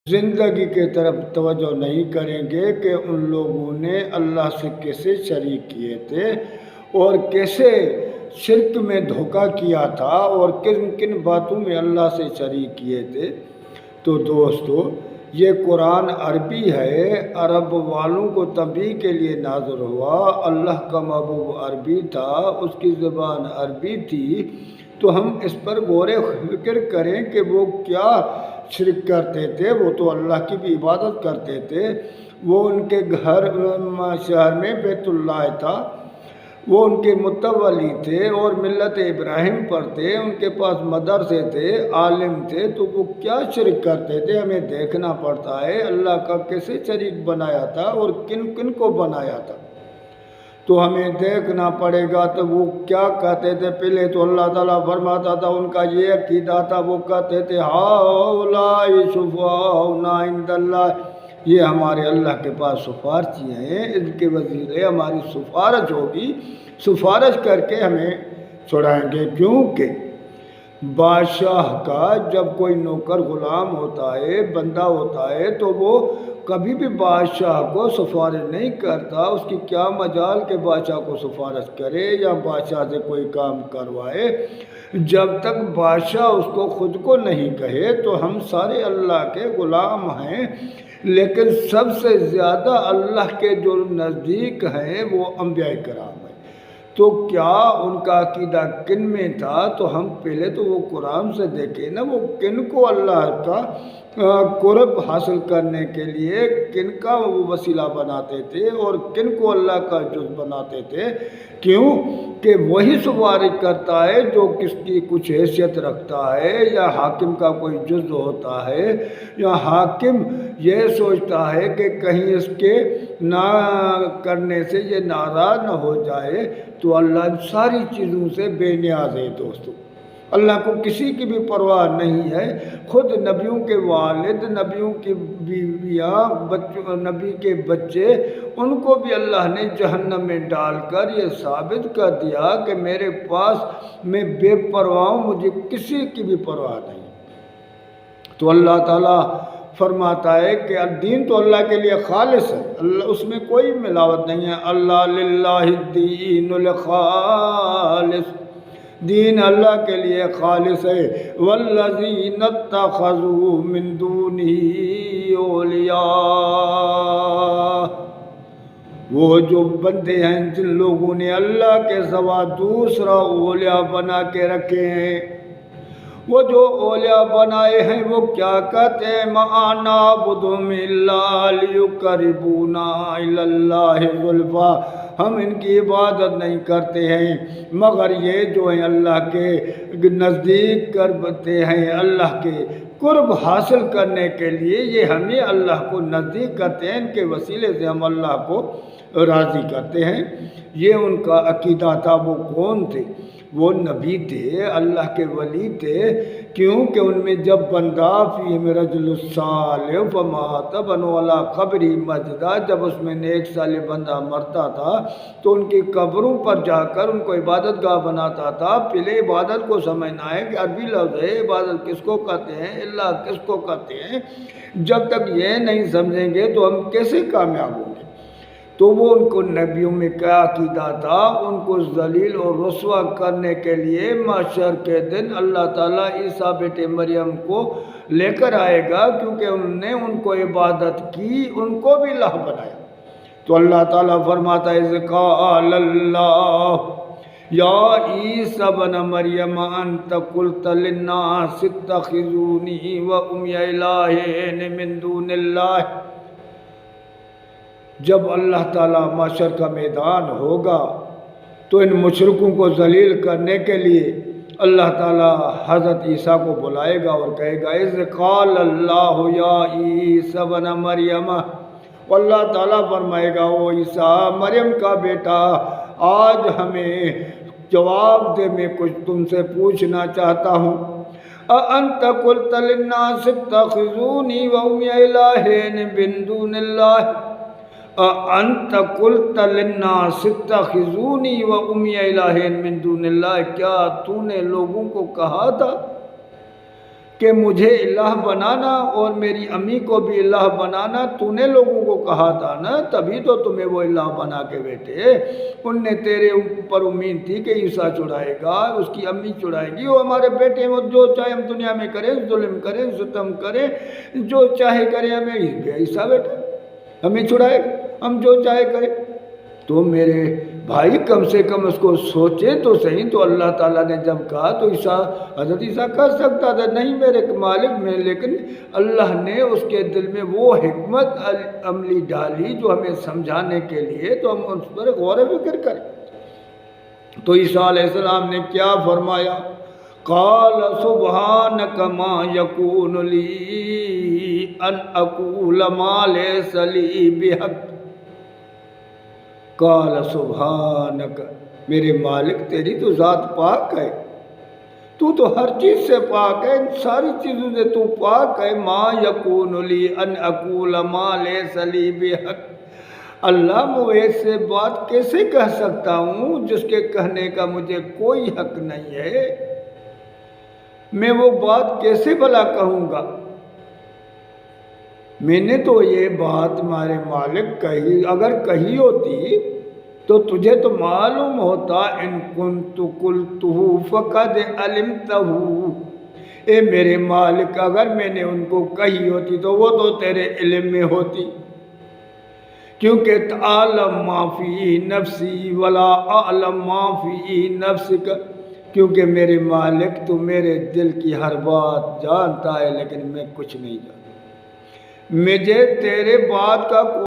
زندگی کے طرف توجہ نہیں کریں گے کہ ان لوگوں نے اللہ سے کیسے شریک کیے تھے اور کیسے شرک میں دھوکہ کیا تھا اور کن کن باتوں میں اللہ سے شریک کیے تھے۔ تو دوستو، یہ قرآن عربی ہے، عرب والوں کو تنبیہ کے لیے نازل ہوا۔ اللہ کا محبوب عربی تھا، اس کی زبان عربی تھی، تو ہم اس پر غور و فکر کریں کہ وہ کیا شرک کرتے تھے۔ وہ تو اللہ کی بھی عبادت کرتے تھے۔ وہ ان کے گھر شہر میں بیت اللہ تھا، وہ ان کے متولی تھے اور ملت ابراہیم پر تھے، ان کے پاس مدرسے تھے، عالم تھے، تو وہ کیا شرک کرتے تھے ہمیں دیکھنا پڑتا ہے۔ اللہ کا کیسے شریک بنایا تھا اور کن کن کو بنایا تھا تو ہمیں دیکھنا پڑے گا۔ تو وہ کیا کہتے تھے؟ پہلے تو اللہ تعالیٰ فرماتا تھا، ان کا یہ عقیدہ تھا، وہ کہتے تھے ہؤلاء شفعاؤنا عند اللہ، یہ ہمارے اللہ کے پاس سفارشی ہیں، ان کے وسیلے ہماری سفارش ہوگی، سفارش کر کے ہمیں چھڑائیں گے۔ کیونکہ بادشاہ کا جب کوئی نوکر غلام ہوتا ہے، بندہ ہوتا ہے، تو وہ کبھی بھی بادشاہ کو سفارش نہیں کرتا۔ اس کی کیا مجال کہ بادشاہ کو سفارش کرے یا بادشاہ سے کوئی کام کروائے، جب تک بادشاہ اس کو خود کو نہیں کہے۔ تو ہم سارے اللہ کے غلام ہیں، لیکن سب سے زیادہ اللہ کے جو نزدیک ہیں وہ انبیاء کرام ہیں۔ تو کیا ان کا عقیدہ کن میں تھا؟ تو ہم پہلے تو وہ قرآن سے دیکھیں نا، وہ کن کو اللہ کا قرب حاصل کرنے کے لیے کن کا وہ وسیلہ بناتے تھے اور کن کو اللہ کا جز بناتے تھے۔ کیوں کہ وہی سفارش کرتا ہے جو کس کی کچھ حیثیت رکھتا ہے، یا حاکم کا کوئی جز ہوتا ہے، یا حاکم یہ سوچتا ہے کہ کہیں اس کے نہ کرنے سے یہ ناراض نہ ہو جائے۔ تو اللہ ان ساری چیزوں سے بے نیاز ہے دوستو۔ اللہ کو کسی کی بھی پرواہ نہیں ہے۔ خود نبیوں کے والد، نبیوں کی بیویاں، نبی کے بچے، ان کو بھی اللہ نے جہنم میں ڈال کر یہ ثابت کر دیا کہ میرے پاس میں بے پرواہ ہوں، مجھے کسی کی بھی پرواہ نہیں۔ تو اللہ تعالیٰ فرماتا ہے کہ دین تو اللہ کے لیے خالص ہے، اس میں کوئی ملاوٹ نہیں ہے۔ اللہ للہ الدین الخالص، دین اللہ کے لیے خالص ہے۔ والذین اتخذوا من دونہ اولیاء، وہ جو بندے ہیں جن لوگوں نے اللہ کے سوا دوسرا اولیاء بنا کے رکھے ہیں، وہ جو اولیاء بنائے ہیں وہ کیا کہتے ہیں؟ مَا نَعْبُدُهُمْ إِلَّا لِيُقَرِّبُونَا إِلَى اللَّهِ زُلْفَىٰ، ہم ان کی عبادت نہیں کرتے ہیں مگر یہ جو ہیں اللہ کے نزدیک کرتے ہیں، اللہ کے قرب حاصل کرنے کے لیے یہ ہمیں اللہ کو نزدیک کرتے ہیں، ان کے وسیلے سے ہم اللہ کو راضی کرتے ہیں۔ یہ ان کا عقیدہ تھا۔ وہ کون تھے؟ وہ نبی تھے، اللہ کے ولی تھے، کیونکہ ان میں جب بندہ فیہم رجل صالح فمات بنوا علی قبرہ مسجدا، جب اس میں نیک صالح بندہ مرتا تھا تو ان کی قبروں پر جا کر ان کو عبادت گاہ بناتا تھا۔ پہلے عبادت کو سمجھنا ہے کہ عربی لفظ ہے، عبادت کس کو کہتے ہیں، اللہ کس کو کہتے ہیں۔ جب تک یہ نہیں سمجھیں گے تو ہم کیسے کامیاب ہوں گے؟ تو وہ ان کو نبیوں میں کیا عقیدہ تھا؟ ان کو ذلیل اور رسوا کرنے کے لیے محشر کے دن اللہ تعالیٰ عیسیٰ بیٹے مریم کو لے کر آئے گا، کیونکہ انہوں نے ان کو عبادت کی، ان کو بھی الہ بنایا۔ تو اللہ تعالیٰ فرماتا ہے اذ قال اللہ یا عیسیٰ ابن مریم انت قلت للناس اتخذونی و امی الہین من دون اللہ، جب اللہ تعالیٰ محشر کا میدان ہوگا تو ان مشرکوں کو ذلیل کرنے کے لیے اللہ تعالیٰ حضرت عیسیٰ کو بلائے گا اور کہے گا اذ قال اللہ یا عیسیٰ ابن مریم، اللہ تعالیٰ فرمائے گا او عیسیٰ مریم کا بیٹا، آج ہمیں جواب دے، میں کچھ تم سے پوچھنا چاہتا ہوں۔ اَأَنْتَ قُلْتَ لِلنَّاسِ اتَّخِذُونِي وَأُمِّيَ إِلَٰهَيْنِ مِن دُونِ اللَّهِ، اَأَنْتَ قُلْتَ لِلنَّاسِ اتَّخِذُونِي وَأُمِّيَ إِلَٰهَيْنِ مِن دُونِ اللَّهِ، کیا تو نے لوگوں کو کہا تھا کہ مجھے الہ بنانا اور میری امی کو بھی الہ بنانا تو نے لوگوں کو کہا تھا نا، تبھی تو تمہیں وہ الہ بنا کے بیٹھے۔ ان نے تیرے اوپر امید تھی کہ عیسیٰ چڑھائے گا، اس کی امی چڑھائے گی، وہ ہمارے بیٹے، وہ جو چاہے ہم دنیا میں کریں، ظلم کریں، ستم کریں، جو چاہے کریں، ہمیں عیسیٰ بیٹا ہمیں چھڑائے گا، ہم جو چاہے کریں۔ تو میرے بھائی کم سے کم اس کو سوچے تو صحیح۔ تو اللہ تعالیٰ نے جب کہا تو حضرت عیسیٰ کر سکتا تھا نہیں میرے مالک میں، لیکن اللہ نے اس کے دل میں وہ حکمت عملی ڈالی جو ہمیں سمجھانے کے لیے، تو ہم اس پر غور و فکر کریں۔ تو عیسیٰ علیہ السلام نے کیا فرمایا؟ قال سبحانک ما یکون لی ان اقول ما لیس لی بحق۔ قال سبحانک، میرے مالک تیری تو ذات پاک ہے، تو ہر چیز سے پاک ہے، ان ساری چیزوں سے تو پاک ہے۔ ما یکون لی ان اقول ما لیس لی بحق، اللہ میں ایسے بات کیسے کہہ سکتا ہوں جس کے کہنے کا مجھے کوئی حق نہیں ہے؟ میں وہ بات کیسے بھلا کہوں گا؟ میں نے تو یہ بات تمہارے مالک کہی، اگر کہی ہوتی تو تجھے تو معلوم ہوتا، ان کنت قلتہ فقد علمتہ، اے میرے مالک اگر میں نے ان کو کہی ہوتی تو وہ تو تیرے علم میں ہوتی، کیونکہ تعلم ما فی نفسی ولا اعلم ما فی نفسک، کیونکہ میرے مالک تو میرے دل کی ہر بات جانتا ہے لیکن میں کچھ نہیں جانتا، مجھے تیرے بات کا